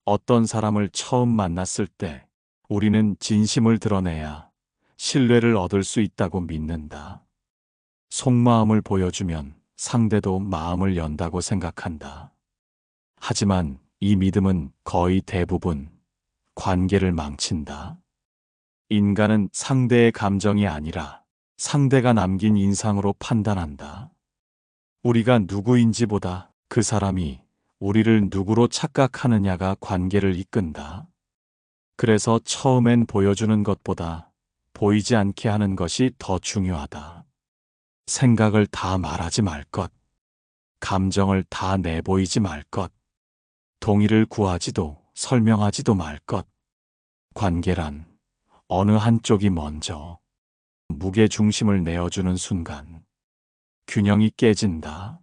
어떤 사람을 처음 만났을 때 우리는 진심을 드러내야 신뢰를 얻을 수 있다고 믿는다. 속마음을 보여주면 상대도 마음을 연다고 생각한다. 하지만 이 믿음은 거의 대부분 관계를 망친다. 인간은 상대의 감정이 아니라 상대가 남긴 인상으로 판단한다. 우리가 누구인지보다 그 사람이 우리를 누구로 착각하느냐가 관계를 이끈다. 그래서 처음엔 보여주는 것보다 보이지 않게 하는 것이 더 중요하다. 생각을 다 말하지 말 것, 감정을 다 내보이지 말 것, 동의를 구하지도 설명하지도 말 것. 관계란 어느 한쪽이 먼저 무게중심을 내어주는 순간 균형이 깨진다.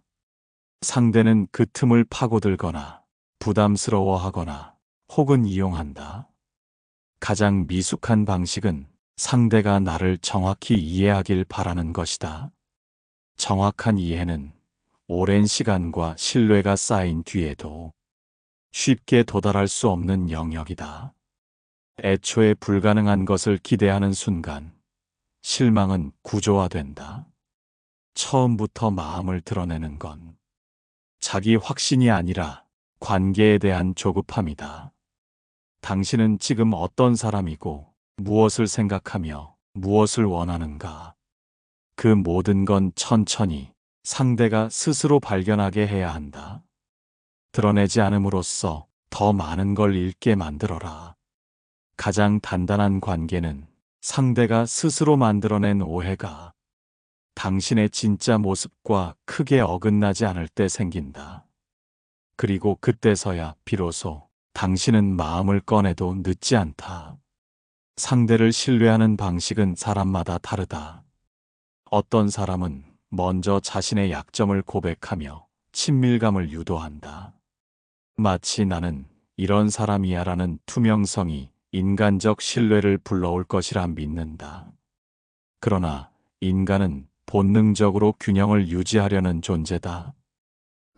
상대는 그 틈을 파고들거나 부담스러워하거나 혹은 이용한다. 가장 미숙한 방식은 상대가 나를 정확히 이해하길 바라는 것이다. 정확한 이해는 오랜 시간과 신뢰가 쌓인 뒤에도 쉽게 도달할 수 없는 영역이다. 애초에 불가능한 것을 기대하는 순간 실망은 구조화된다. 처음부터 마음을 드러내는 건 자기 확신이 아니라 관계에 대한 조급함이다. 당신은 지금 어떤 사람이고 무엇을 생각하며 무엇을 원하는가? 그 모든 건 천천히 상대가 스스로 발견하게 해야 한다. 드러내지 않음으로써 더 많은 걸 잃게 만들어라. 가장 단단한 관계는 상대가 스스로 만들어낸 오해가 당신의 진짜 모습과 크게 어긋나지 않을 때 생긴다. 그리고 그때서야 비로소 당신은 마음을 꺼내도 늦지 않다. 상대를 신뢰하는 방식은 사람마다 다르다. 어떤 사람은 먼저 자신의 약점을 고백하며 친밀감을 유도한다. 마치 나는 이런 사람이야라는 투명성이 인간적 신뢰를 불러올 것이라 믿는다. 그러나 인간은 본능적으로 균형을 유지하려는 존재다.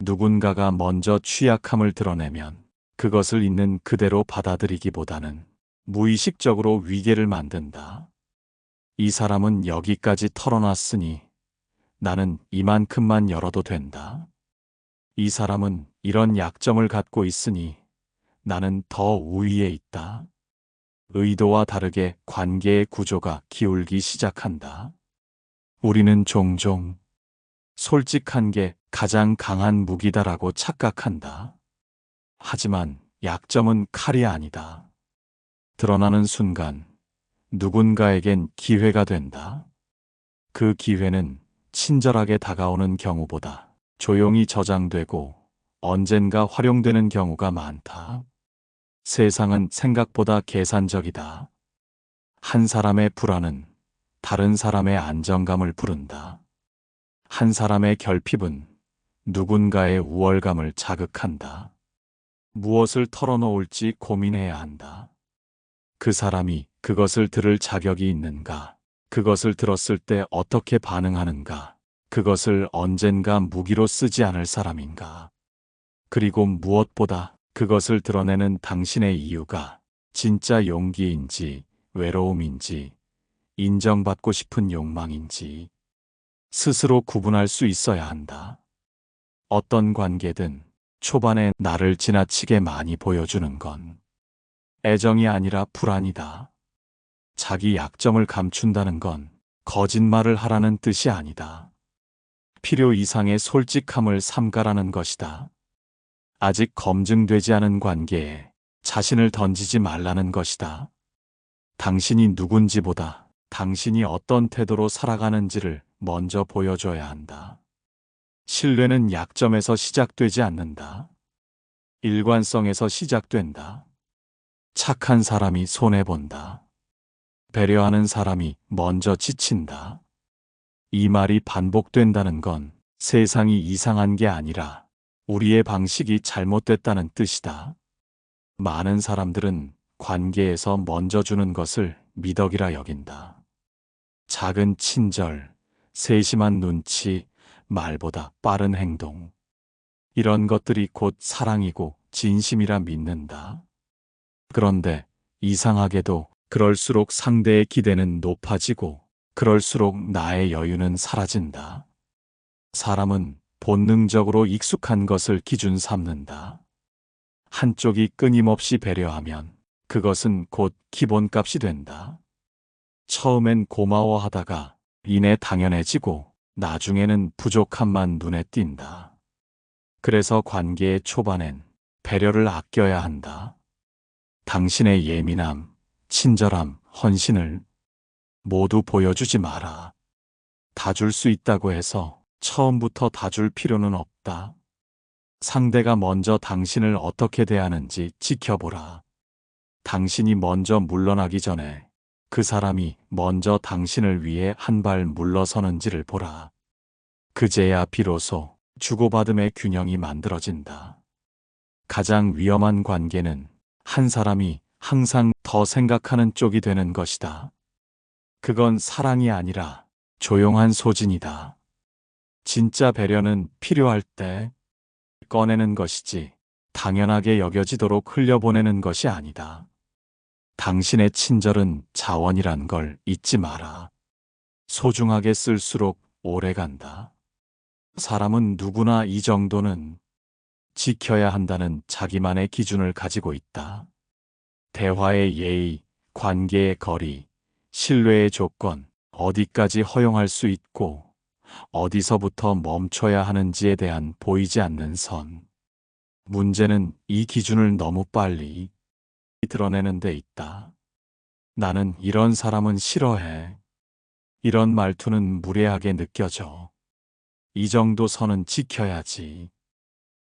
누군가가 먼저 취약함을 드러내면 그것을 있는 그대로 받아들이기보다는 무의식적으로 위계를 만든다. 이 사람은 여기까지 털어놨으니 나는 이만큼만 열어도 된다. 이 사람은 이런 약점을 갖고 있으니 나는 더 우위에 있다. 의도와 다르게 관계의 구조가 기울기 시작한다. 우리는 종종 솔직한 게 가장 강한 무기다라고 착각한다. 하지만 약점은 칼이 아니다. 드러나는 순간 누군가에겐 기회가 된다. 그 기회는 친절하게 다가오는 경우보다 조용히 저장되고 언젠가 활용되는 경우가 많다. 세상은 생각보다 계산적이다. 한 사람의 불안은 다른 사람의 안정감을 부른다. 한 사람의 결핍은 누군가의 우월감을 자극한다. 무엇을 털어놓을지 고민해야 한다. 그 사람이 그것을 들을 자격이 있는가? 그것을 들었을 때 어떻게 반응하는가? 그것을 언젠가 무기로 쓰지 않을 사람인가? 그리고 무엇보다 그것을 드러내는 당신의 이유가 진짜 용기인지 외로움인지 인정받고 싶은 욕망인지 스스로 구분할 수 있어야 한다. 어떤 관계든 초반에 나를 지나치게 많이 보여주는 건 애정이 아니라 불안이다. 자기 약점을 감춘다는 건 거짓말을 하라는 뜻이 아니다. 필요 이상의 솔직함을 삼가라는 것이다. 아직 검증되지 않은 관계에 자신을 던지지 말라는 것이다. 당신이 누군지보다 당신이 어떤 태도로 살아가는지를 먼저 보여줘야 한다. 신뢰는 약점에서 시작되지 않는다. 일관성에서 시작된다. 착한 사람이 손해본다. 배려하는 사람이 먼저 지친다. 이 말이 반복된다는 건 세상이 이상한 게 아니라 우리의 방식이 잘못됐다는 뜻이다. 많은 사람들은 관계에서 먼저 주는 것을 미덕이라 여긴다. 작은 친절, 세심한 눈치, 말보다 빠른 행동. 이런 것들이 곧 사랑이고 진심이라 믿는다. 그런데 이상하게도 그럴수록 상대의 기대는 높아지고 그럴수록 나의 여유는 사라진다. 사람은 본능적으로 익숙한 것을 기준 삼는다. 한쪽이 끊임없이 배려하면 그것은 곧 기본값이 된다. 처음엔 고마워하다가 이내 당연해지고 나중에는 부족함만 눈에 띈다. 그래서 관계의 초반엔 배려를 아껴야 한다. 당신의 예민함, 친절함, 헌신을 모두 보여주지 마라. 다 줄 수 있다고 해서 처음부터 다 줄 필요는 없다. 상대가 먼저 당신을 어떻게 대하는지 지켜보라. 당신이 먼저 물러나기 전에 그 사람이 먼저 당신을 위해 한 발 물러서는지를 보라. 그제야 비로소 주고받음의 균형이 만들어진다. 가장 위험한 관계는 한 사람이 항상 더 생각하는 쪽이 되는 것이다. 그건 사랑이 아니라 조용한 소진이다. 진짜 배려는 필요할 때 꺼내는 것이지 당연하게 여겨지도록 흘려보내는 것이 아니다. 당신의 친절은 자원이란 걸 잊지 마라. 소중하게 쓸수록 오래 간다. 사람은 누구나 이 정도는 지켜야 한다는 자기만의 기준을 가지고 있다. 대화의 예의, 관계의 거리, 신뢰의 조건, 어디까지 허용할 수 있고 어디서부터 멈춰야 하는지에 대한 보이지 않는 선. 문제는 이 기준을 너무 빨리 드러내는 데 있다. 나는 이런 사람은 싫어해. 이런 말투는 무례하게 느껴져. 이 정도 선은 지켜야지.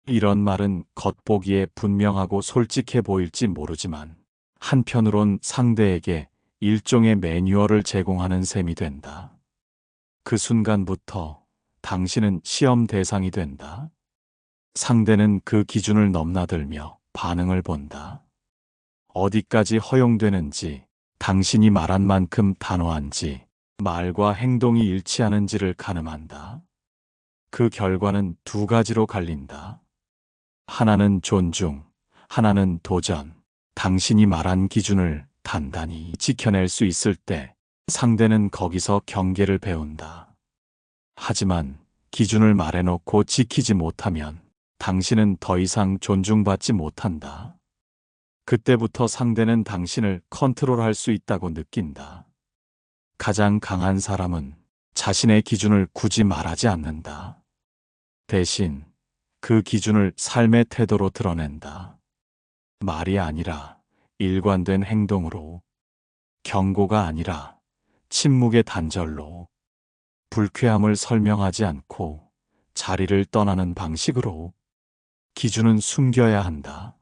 이런 말은 겉보기에 분명하고 솔직해 보일지 모르지만 한편으론 상대에게 일종의 매뉴얼을 제공하는 셈이 된다. 그 순간부터 당신은 시험 대상이 된다. 상대는 그 기준을 넘나들며 반응을 본다. 어디까지 허용되는지, 당신이 말한 만큼 단호한지, 말과 행동이 일치하는지를 가늠한다. 그 결과는 두 가지로 갈린다. 하나는 존중, 하나는 도전. 당신이 말한 기준을 단단히 지켜낼 수 있을 때 상대는 거기서 경계를 배운다. 하지만 기준을 말해놓고 지키지 못하면 당신은 더 이상 존중받지 못한다. 그때부터 상대는 당신을 컨트롤할 수 있다고 느낀다. 가장 강한 사람은 자신의 기준을 굳이 말하지 않는다. 대신 그 기준을 삶의 태도로 드러낸다. 말이 아니라 일관된 행동으로, 경고가 아니라 침묵의 단절로, 불쾌함을 설명하지 않고 자리를 떠나는 방식으로. 기준은 숨겨야 한다.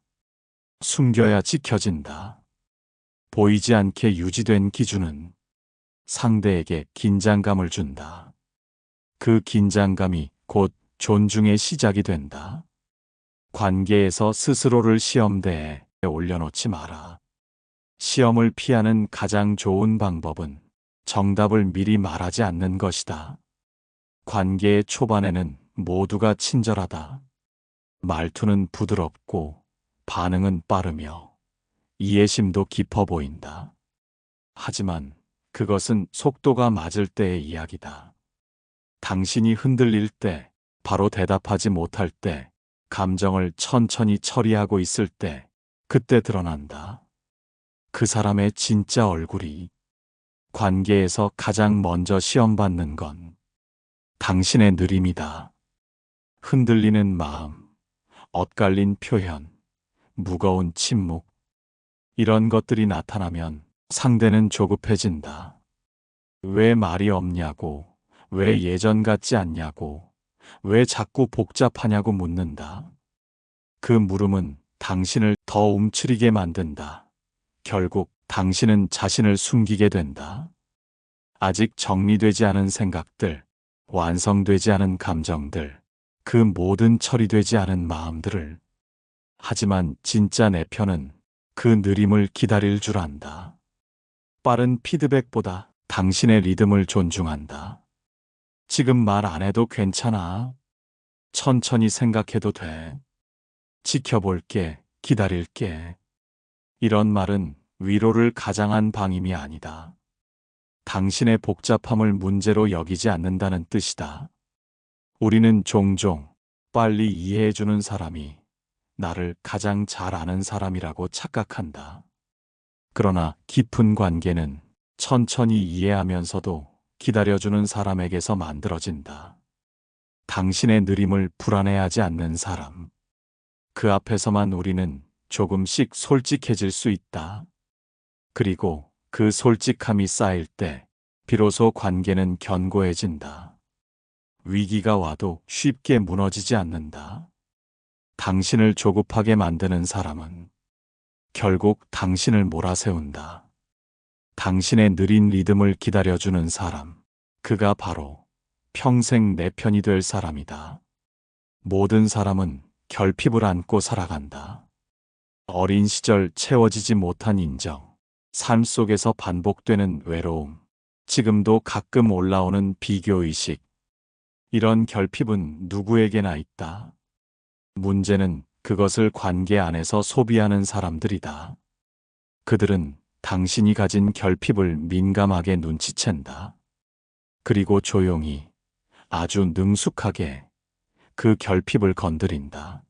숨겨야 지켜진다. 보이지 않게 유지된 기준은 상대에게 긴장감을 준다. 그 긴장감이 곧 존중의 시작이 된다. 관계에서 스스로를 시험대에 올려놓지 마라. 시험을 피하는 가장 좋은 방법은 정답을 미리 말하지 않는 것이다. 관계의 초반에는 모두가 친절하다. 말투는 부드럽고 반응은 빠르며 이해심도 깊어 보인다. 하지만 그것은 속도가 맞을 때의 이야기다. 당신이 흔들릴 때, 바로 대답하지 못할 때, 감정을 천천히 처리하고 있을 때, 그때 드러난다. 그 사람의 진짜 얼굴이. 관계에서 가장 먼저 시험받는 건 당신의 느림이다. 흔들리는 마음, 엇갈린 표현, 무거운 침묵. 이런 것들이 나타나면 상대는 조급해진다. 왜 말이 없냐고, 왜 예전 같지 않냐고, 왜 자꾸 복잡하냐고 묻는다. 그 물음은 당신을 더 움츠리게 만든다. 결국 당신은 자신을 숨기게 된다. 아직 정리되지 않은 생각들, 완성되지 않은 감정들, 그 모든 처리되지 않은 마음들을. 하지만 진짜 내 편은 그 느림을 기다릴 줄 안다. 빠른 피드백보다 당신의 리듬을 존중한다. 지금 말 안 해도 괜찮아. 천천히 생각해도 돼. 지켜볼게, 기다릴게. 이런 말은 위로를 가장한 방임이 아니다. 당신의 복잡함을 문제로 여기지 않는다는 뜻이다. 우리는 종종 빨리 이해해주는 사람이 나를 가장 잘 아는 사람이라고 착각한다. 그러나 깊은 관계는 천천히 이해하면서도 기다려주는 사람에게서 만들어진다. 당신의 느림을 불안해하지 않는 사람. 그 앞에서만 우리는 조금씩 솔직해질 수 있다. 그리고 그 솔직함이 쌓일 때 비로소 관계는 견고해진다. 위기가 와도 쉽게 무너지지 않는다. 당신을 조급하게 만드는 사람은 결국 당신을 몰아세운다. 당신의 느린 리듬을 기다려주는 사람, 그가 바로 평생 내 편이 될 사람이다. 모든 사람은 결핍을 안고 살아간다. 어린 시절 채워지지 못한 인정, 삶 속에서 반복되는 외로움, 지금도 가끔 올라오는 비교의식. 이런 결핍은 누구에게나 있다. 문제는 그것을 관계 안에서 소비하는 사람들이다. 그들은 당신이 가진 결핍을 민감하게 눈치챈다. 그리고 조용히, 아주 능숙하게 그 결핍을 건드린다.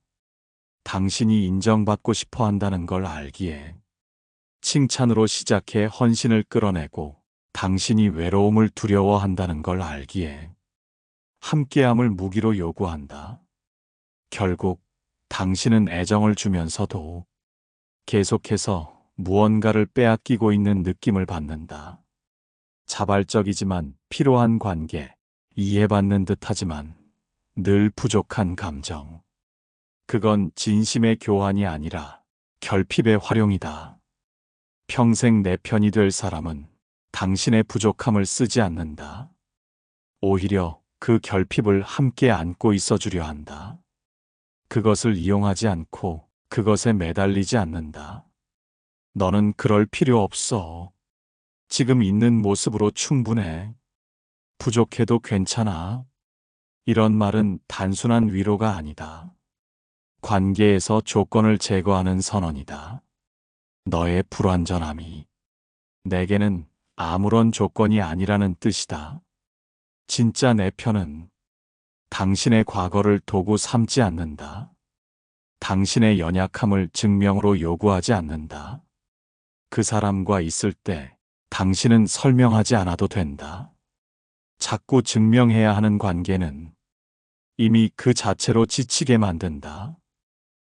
당신이 인정받고 싶어 한다는 걸 알기에 칭찬으로 시작해 헌신을 끌어내고 당신이 외로움을 두려워한다는 걸 알기에 함께함을 무기로 요구한다. 결국 당신은 애정을 주면서도 계속해서 무언가를 빼앗기고 있는 느낌을 받는다. 자발적이지만 필요한 관계, 이해받는 듯하지만 늘 부족한 감정. 그건 진심의 교환이 아니라 결핍의 활용이다. 평생 내 편이 될 사람은 당신의 부족함을 쓰지 않는다. 오히려 그 결핍을 함께 안고 있어주려 한다. 그것을 이용하지 않고 그것에 매달리지 않는다. 너는 그럴 필요 없어. 지금 있는 모습으로 충분해. 부족해도 괜찮아. 이런 말은 단순한 위로가 아니다. 관계에서 조건을 제거하는 선언이다. 너의 불완전함이 내게는 아무런 조건이 아니라는 뜻이다. 진짜 내 편은 당신의 과거를 도구 삼지 않는다. 당신의 연약함을 증명으로 요구하지 않는다. 그 사람과 있을 때 당신은 설명하지 않아도 된다. 자꾸 증명해야 하는 관계는 이미 그 자체로 지치게 만든다.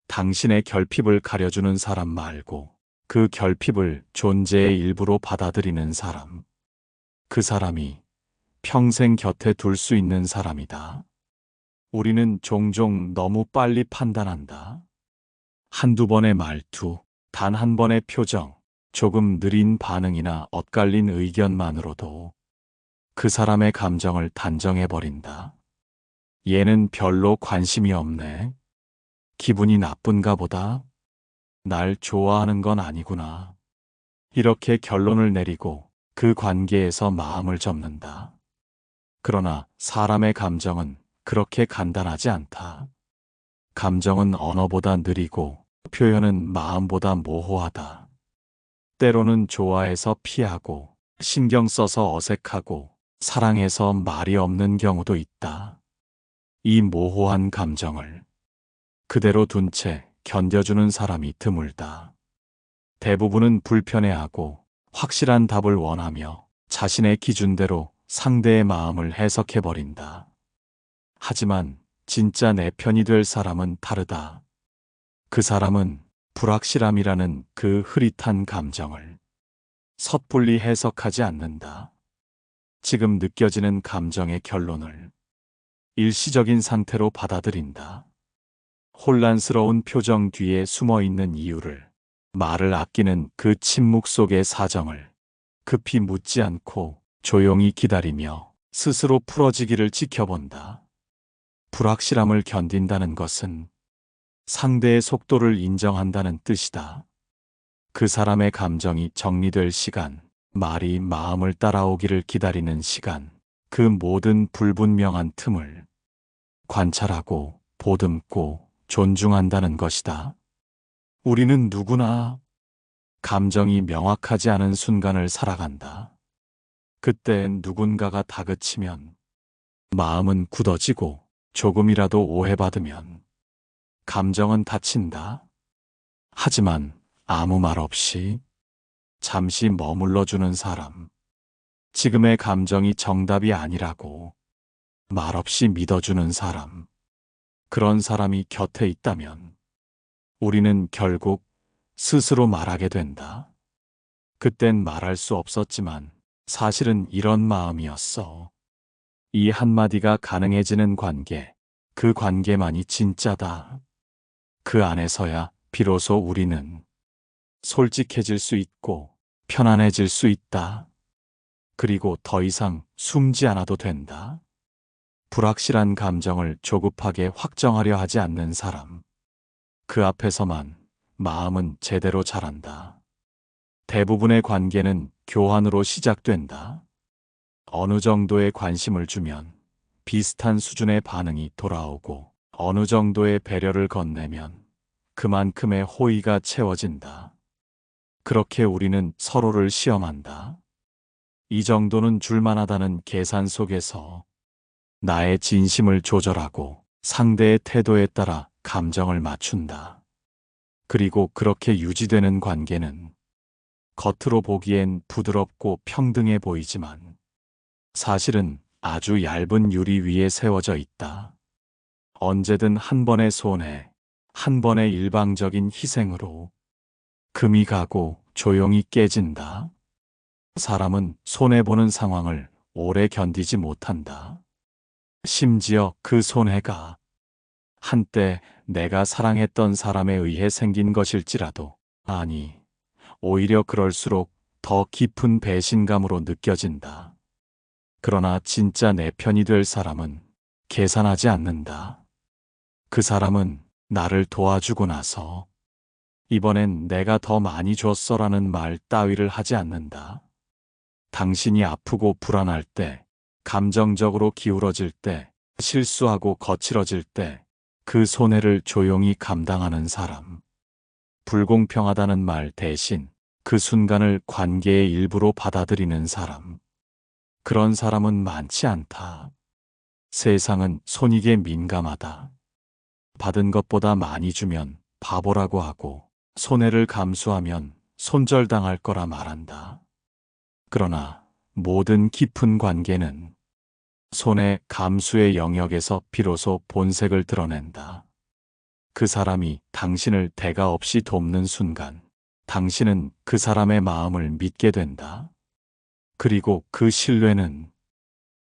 당신의 결핍을 가려주는 사람 말고 그 결핍을 존재의 일부로 받아들이는 사람. 그 사람이 평생 곁에 둘 수 있는 사람이다. 우리는 종종 너무 빨리 판단한다. 한두 번의 말투, 단 한 번의 표정, 조금 느린 반응이나 엇갈린 의견만으로도 그 사람의 감정을 단정해버린다. 얘는 별로 관심이 없네. 기분이 나쁜가 보다. 날 좋아하는 건 아니구나. 이렇게 결론을 내리고 그 관계에서 마음을 접는다. 그러나 사람의 감정은 그렇게 간단하지 않다. 감정은 언어보다 느리고 표현은 마음보다 모호하다. 때로는 좋아해서 피하고 신경 써서 어색하고 사랑해서 말이 없는 경우도 있다. 이 모호한 감정을 그대로 둔 채 견뎌주는 사람이 드물다. 대부분은 불편해하고 확실한 답을 원하며 자신의 기준대로 상대의 마음을 해석해버린다. 하지만 진짜 내 편이 될 사람은 다르다. 그 사람은 불확실함이라는 그 흐릿한 감정을 섣불리 해석하지 않는다. 지금 느껴지는 감정의 결론을 일시적인 상태로 받아들인다. 혼란스러운 표정 뒤에 숨어 있는 이유를, 말을 아끼는 그 침묵 속의 사정을 급히 묻지 않고 조용히 기다리며 스스로 풀어지기를 지켜본다. 불확실함을 견딘다는 것은 상대의 속도를 인정한다는 뜻이다. 그 사람의 감정이 정리될 시간, 말이 마음을 따라오기를 기다리는 시간, 그 모든 불분명한 틈을 관찰하고 보듬고 존중한다는 것이다. 우리는 누구나 감정이 명확하지 않은 순간을 살아간다. 그땐 누군가가 다그치면, 마음은 굳어지고 조금이라도 오해받으면 감정은 다친다. 하지만 아무 말 없이 잠시 머물러주는 사람, 지금의 감정이 정답이 아니라고 말없이 믿어주는 사람, 그런 사람이 곁에 있다면 우리는 결국 스스로 말하게 된다. 그땐 말할 수 없었지만 사실은 이런 마음이었어. 이 한마디가 가능해지는 관계, 그 관계만이 진짜다. 그 안에서야 비로소 우리는 솔직해질 수 있고 편안해질 수 있다. 그리고 더 이상 숨지 않아도 된다. 불확실한 감정을 조급하게 확정하려 하지 않는 사람. 그 앞에서만 마음은 제대로 자란다. 대부분의 관계는 교환으로 시작된다. 어느 정도의 관심을 주면 비슷한 수준의 반응이 돌아오고 어느 정도의 배려를 건네면 그만큼의 호의가 채워진다. 그렇게 우리는 서로를 시험한다. 이 정도는 줄만하다는 계산 속에서 나의 진심을 조절하고 상대의 태도에 따라 감정을 맞춘다. 그리고 그렇게 유지되는 관계는 겉으로 보기엔 부드럽고 평등해 보이지만 사실은 아주 얇은 유리 위에 세워져 있다. 언제든 한 번의 손해, 한 번의 일방적인 희생으로 금이 가고 조용히 깨진다. 사람은 손해보는 상황을 오래 견디지 못한다. 심지어 그 손해가 한때 내가 사랑했던 사람에 의해 생긴 것일지라도, 아니, 오히려 그럴수록 더 깊은 배신감으로 느껴진다. 그러나 진짜 내 편이 될 사람은 계산하지 않는다. 그 사람은 나를 도와주고 나서 이번엔 내가 더 많이 줬어라는 말 따위를 하지 않는다. 당신이 아프고 불안할 때, 감정적으로 기울어질 때, 실수하고 거칠어질 때 그 손해를 조용히 감당하는 사람. 불공평하다는 말 대신 그 순간을 관계의 일부로 받아들이는 사람. 그런 사람은 많지 않다. 세상은 손익에 민감하다. 받은 것보다 많이 주면 바보라고 하고 손해를 감수하면 손절당할 거라 말한다. 그러나 모든 깊은 관계는 손해 감수의 영역에서 비로소 본색을 드러낸다. 그 사람이 당신을 대가 없이 돕는 순간 당신은 그 사람의 마음을 믿게 된다. 그리고 그 신뢰는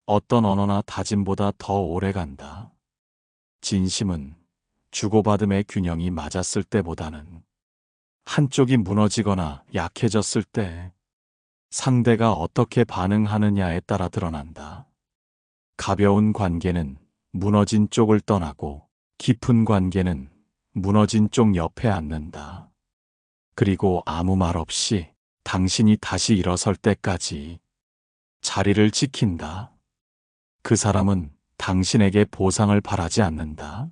어떤 언어나 다짐보다 더 오래 간다. 진심은 주고받음의 균형이 맞았을 때보다는 한쪽이 무너지거나 약해졌을 때 상대가 어떻게 반응하느냐에 따라 드러난다. 가벼운 관계는 무너진 쪽을 떠나고 깊은 관계는 무너진 쪽 옆에 앉는다. 그리고 아무 말 없이 당신이 다시 일어설 때까지 자리를 지킨다. 그 사람은 당신에게 보상을 바라지 않는다.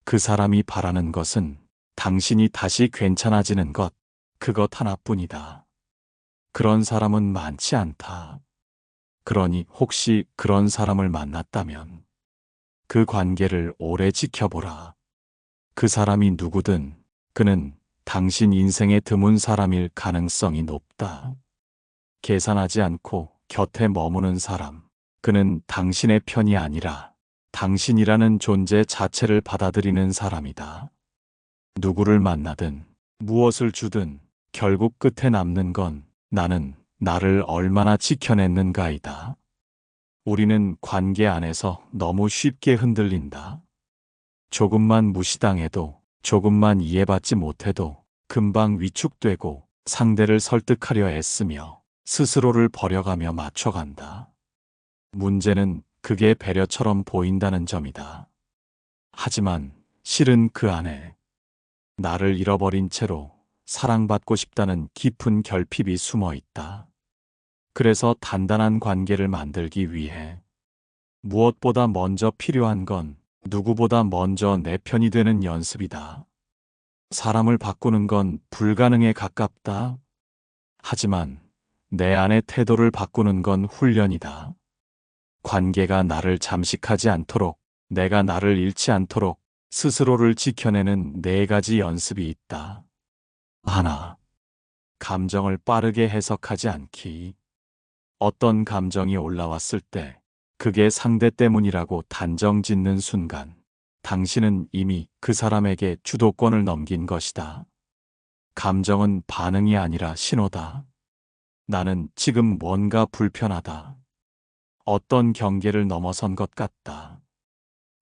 그 사람이 바라는 것은 당신이 다시 괜찮아지는 것, 그것 하나뿐이다. 그런 사람은 많지 않다. 그러니 혹시 그런 사람을 만났다면 그 관계를 오래 지켜보라. 그 사람이 누구든 그는 당신 인생에 드문 사람일 가능성이 높다. 계산하지 않고 곁에 머무는 사람, 그는 당신의 편이 아니라 당신이라는 존재 자체를 받아들이는 사람이다. 누구를 만나든 무엇을 주든 결국 끝에 남는 건 나는 나를 얼마나 지켜냈는가이다. 우리는 관계 안에서 너무 쉽게 흔들린다. 조금만 무시당해도, 조금만 이해받지 못해도 금방 위축되고 상대를 설득하려 애쓰며 스스로를 버려가며 맞춰간다. 문제는 그게 배려처럼 보인다는 점이다. 하지만 실은 그 안에 나를 잃어버린 채로 사랑받고 싶다는 깊은 결핍이 숨어 있다. 그래서 단단한 관계를 만들기 위해 무엇보다 먼저 필요한 건 누구보다 먼저 내 편이 되는 연습이다. 사람을 바꾸는 건 불가능에 가깝다. 하지만 내 안의 태도를 바꾸는 건 훈련이다. 관계가 나를 잠식하지 않도록, 내가 나를 잃지 않도록 스스로를 지켜내는 4가지 연습이 있다. 하나, 감정을 빠르게 해석하지 않기. 어떤 감정이 올라왔을 때 그게 상대 때문이라고 단정 짓는 순간, 당신은 이미 그 사람에게 주도권을 넘긴 것이다. 감정은 반응이 아니라 신호다. 나는 지금 뭔가 불편하다. 어떤 경계를 넘어선 것 같다.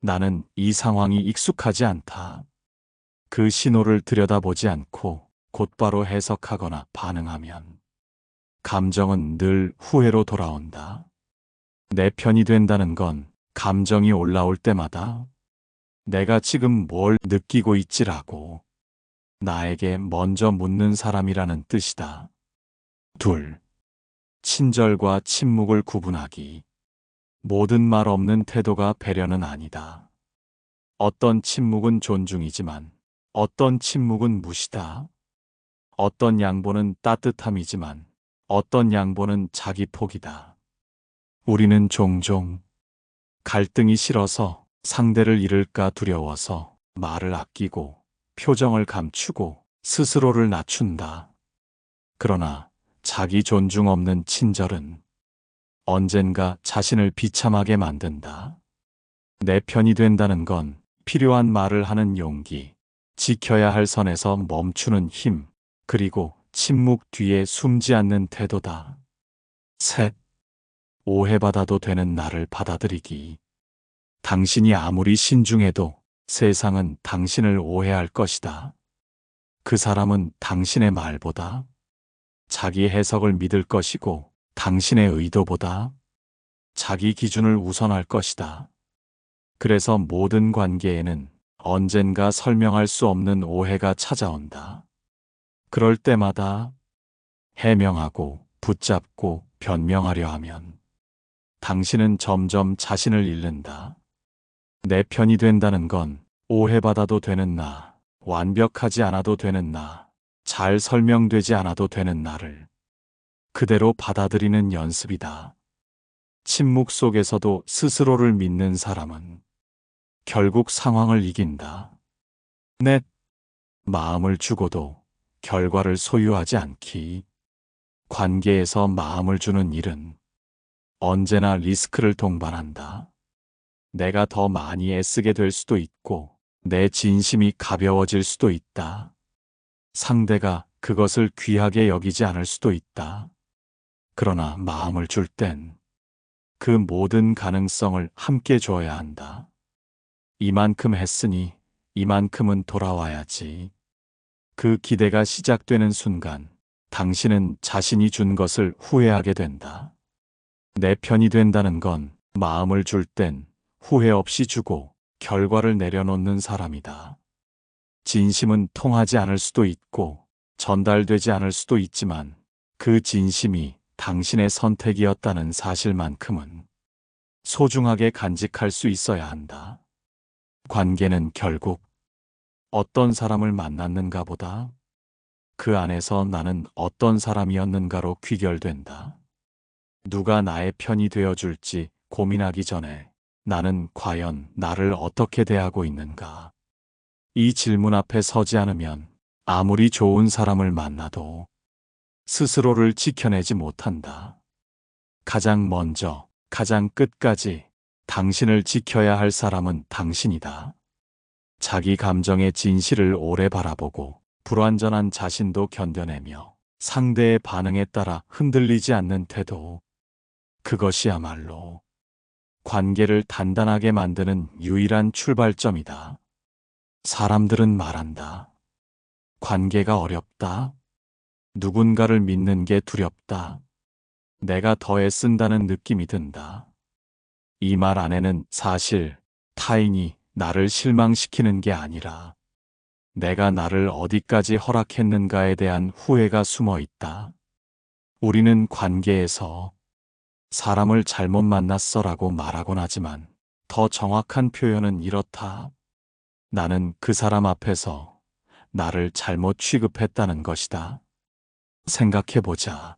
나는 이 상황이 익숙하지 않다. 그 신호를 들여다보지 않고 곧바로 해석하거나 반응하면 감정은 늘 후회로 돌아온다. 내 편이 된다는 건 감정이 올라올 때마다 내가 지금 뭘 느끼고 있지라고 나에게 먼저 묻는 사람이라는 뜻이다. 둘, 친절과 침묵을 구분하기. 모든 말 없는 태도가 배려는 아니다. 어떤 침묵은 존중이지만 어떤 침묵은 무시다. 어떤 양보는 따뜻함이지만 어떤 양보는 자기 포기다. 우리는 종종 갈등이 싫어서, 상대를 잃을까 두려워서 말을 아끼고 표정을 감추고 스스로를 낮춘다. 그러나 자기 존중 없는 친절은 언젠가 자신을 비참하게 만든다. 내 편이 된다는 건 필요한 말을 하는 용기, 지켜야 할 선에서 멈추는 힘, 그리고 침묵 뒤에 숨지 않는 태도다. 셋, 오해받아도 되는 나를 받아들이기. 당신이 아무리 신중해도 세상은 당신을 오해할 것이다. 그 사람은 당신의 말보다 자기 해석을 믿을 것이고, 당신의 의도보다 자기 기준을 우선할 것이다. 그래서 모든 관계에는 언젠가 설명할 수 없는 오해가 찾아온다. 그럴 때마다 해명하고 붙잡고 변명하려 하면 당신은 점점 자신을 잃는다. 내 편이 된다는 건 오해받아도 되는 나, 완벽하지 않아도 되는 나, 잘 설명되지 않아도 되는 나를 그대로 받아들이는 연습이다. 침묵 속에서도 스스로를 믿는 사람은 결국 상황을 이긴다. 넷, 마음을 주고도 결과를 소유하지 않기. 관계에서 마음을 주는 일은 언제나 리스크를 동반한다. 내가 더 많이 애쓰게 될 수도 있고, 내 진심이 가벼워질 수도 있다. 상대가 그것을 귀하게 여기지 않을 수도 있다. 그러나 마음을 줄 땐 그 모든 가능성을 함께 줘야 한다. 이만큼 했으니 이만큼은 돌아와야지. 그 기대가 시작되는 순간 당신은 자신이 준 것을 후회하게 된다. 내 편이 된다는 건 마음을 줄 땐 후회 없이 주고 결과를 내려놓는 사람이다. 진심은 통하지 않을 수도 있고 전달되지 않을 수도 있지만, 그 진심이 당신의 선택이었다는 사실만큼은 소중하게 간직할 수 있어야 한다. 관계는 결국 어떤 사람을 만났는가 보다 그 안에서 나는 어떤 사람이었는가로 귀결된다. 누가 나의 편이 되어줄지 고민하기 전에 나는 과연 나를 어떻게 대하고 있는가? 이 질문 앞에 서지 않으면 아무리 좋은 사람을 만나도 스스로를 지켜내지 못한다. 가장 먼저, 가장 끝까지 당신을 지켜야 할 사람은 당신이다. 자기 감정의 진실을 오래 바라보고 불완전한 자신도 견뎌내며 상대의 반응에 따라 흔들리지 않는 태도, 그것이야말로 관계를 단단하게 만드는 유일한 출발점이다. 사람들은 말한다. 관계가 어렵다. 누군가를 믿는 게 두렵다. 내가 더 애쓴다는 느낌이 든다. 이 말 안에는 사실 타인이 나를 실망시키는 게 아니라 내가 나를 어디까지 허락했는가에 대한 후회가 숨어 있다. 우리는 관계에서 사람을 잘못 만났어라고 말하곤 하지만 더 정확한 표현은 이렇다. 나는 그 사람 앞에서 나를 잘못 취급했다는 것이다. 생각해보자.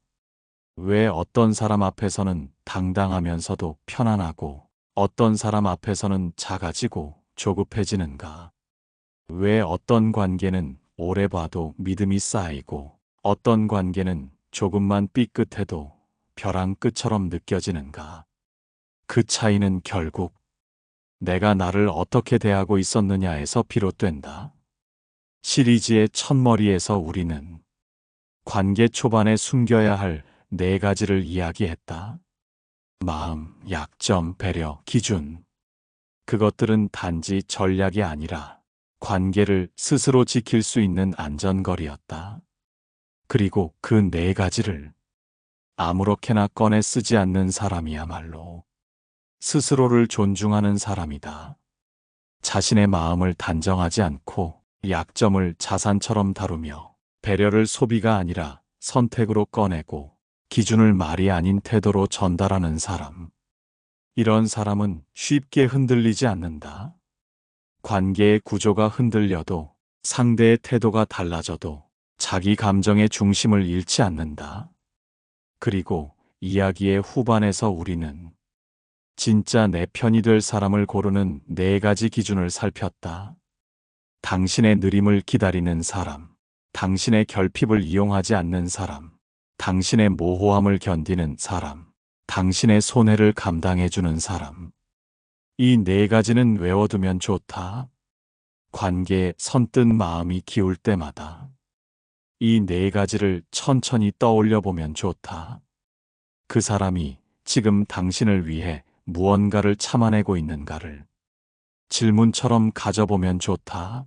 왜 어떤 사람 앞에서는 당당하면서도 편안하고 어떤 사람 앞에서는 작아지고 조급해지는가? 왜 어떤 관계는 오래 봐도 믿음이 쌓이고 어떤 관계는 조금만 삐끗해도 벼랑 끝처럼 느껴지는가? 그 차이는 결국 내가 나를 어떻게 대하고 있었느냐에서 비롯된다. 시리즈의 첫머리에서 우리는 관계 초반에 숨겨야 할 네 가지를 이야기했다. 마음, 약점, 배려, 기준. 그것들은 단지 전략이 아니라 관계를 스스로 지킬 수 있는 안전거리였다. 그리고 그 네 가지를 아무렇게나 꺼내 쓰지 않는 사람이야말로 스스로를 존중하는 사람이다. 자신의 마음을 단정하지 않고 약점을 자산처럼 다루며 배려를 소비가 아니라 선택으로 꺼내고 기준을 말이 아닌 태도로 전달하는 사람. 이런 사람은 쉽게 흔들리지 않는다. 관계의 구조가 흔들려도 상대의 태도가 달라져도 자기 감정의 중심을 잃지 않는다. 그리고 이야기의 후반에서 우리는 진짜 내 편이 될 사람을 고르는 네 가지 기준을 살폈다. 당신의 느림을 기다리는 사람, 당신의 결핍을 이용하지 않는 사람, 당신의 모호함을 견디는 사람, 당신의 손해를 감당해주는 사람. 이 네 가지는 외워두면 좋다. 관계에 선뜻 마음이 기울 때마다 이 네 가지를 천천히 떠올려 보면 좋다. 그 사람이 지금 당신을 위해 무언가를 참아내고 있는가를 질문처럼 가져보면 좋다.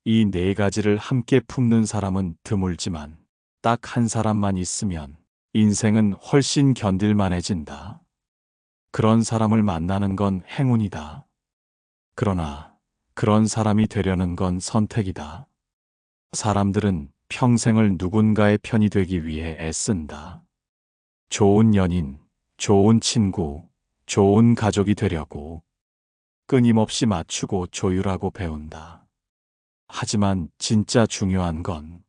이 네 가지를 함께 품는 사람은 드물지만 딱 한 사람만 있으면 인생은 훨씬 견딜만해진다. 그런 사람을 만나는 건 행운이다. 그러나 그런 사람이 되려는 건 선택이다. 사람들은 평생을 누군가의 편이 되기 위해 애쓴다. 좋은 연인, 좋은 친구, 좋은 가족이 되려고 끊임없이 맞추고 조율하고 배운다. 하지만 진짜 중요한 건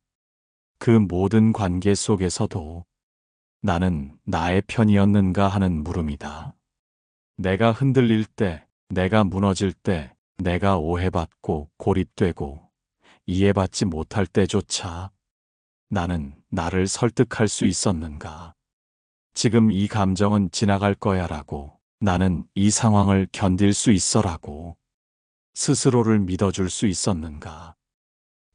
그 모든 관계 속에서도 나는 나의 편이었는가 하는 물음이다. 내가 흔들릴 때, 내가 무너질 때, 내가 오해받고 고립되고 이해받지 못할 때조차 나는 나를 설득할 수 있었는가? 지금 이 감정은 지나갈 거야 라고, 나는 이 상황을 견딜 수 있어 라고 스스로를 믿어줄 수 있었는가?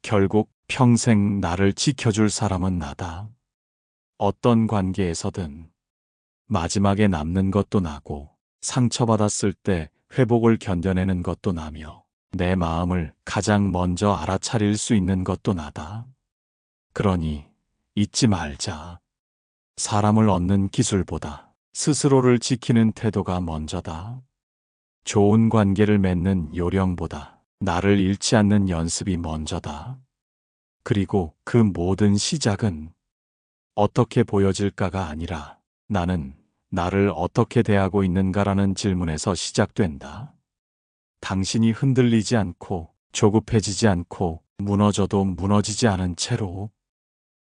결국 평생 나를 지켜줄 사람은 나다. 어떤 관계에서든 마지막에 남는 것도 나고 상처받았을 때 회복을 견뎌내는 것도 나며 내 마음을 가장 먼저 알아차릴 수 있는 것도 나다. 그러니 잊지 말자. 사람을 얻는 기술보다 스스로를 지키는 태도가 먼저다. 좋은 관계를 맺는 요령보다 나를 잃지 않는 연습이 먼저다. 그리고 그 모든 시작은 어떻게 보여질까가 아니라 나는 나를 어떻게 대하고 있는가라는 질문에서 시작된다. 당신이 흔들리지 않고 조급해지지 않고 무너져도 무너지지 않은 채로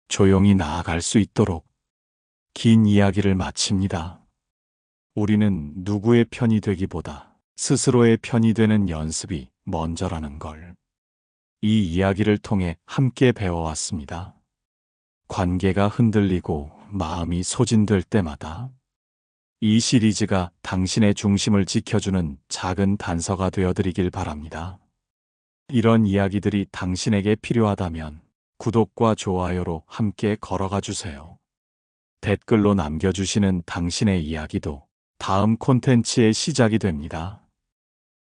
조용히 나아갈 수 있도록 긴 이야기를 마칩니다. 우리는 누구의 편이 되기보다 스스로의 편이 되는 연습이 먼저라는 걸 이 이야기를 통해 함께 배워왔습니다. 관계가 흔들리고 마음이 소진될 때마다 이 시리즈가 당신의 중심을 지켜주는 작은 단서가 되어드리길 바랍니다. 이런 이야기들이 당신에게 필요하다면 구독과 좋아요로 함께 걸어가 주세요. 댓글로 남겨주시는 당신의 이야기도 다음 콘텐츠의 시작이 됩니다.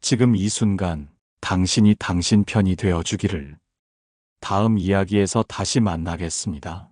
지금 이 순간 당신이 당신 편이 되어주기를. 다음 이야기에서 다시 만나겠습니다.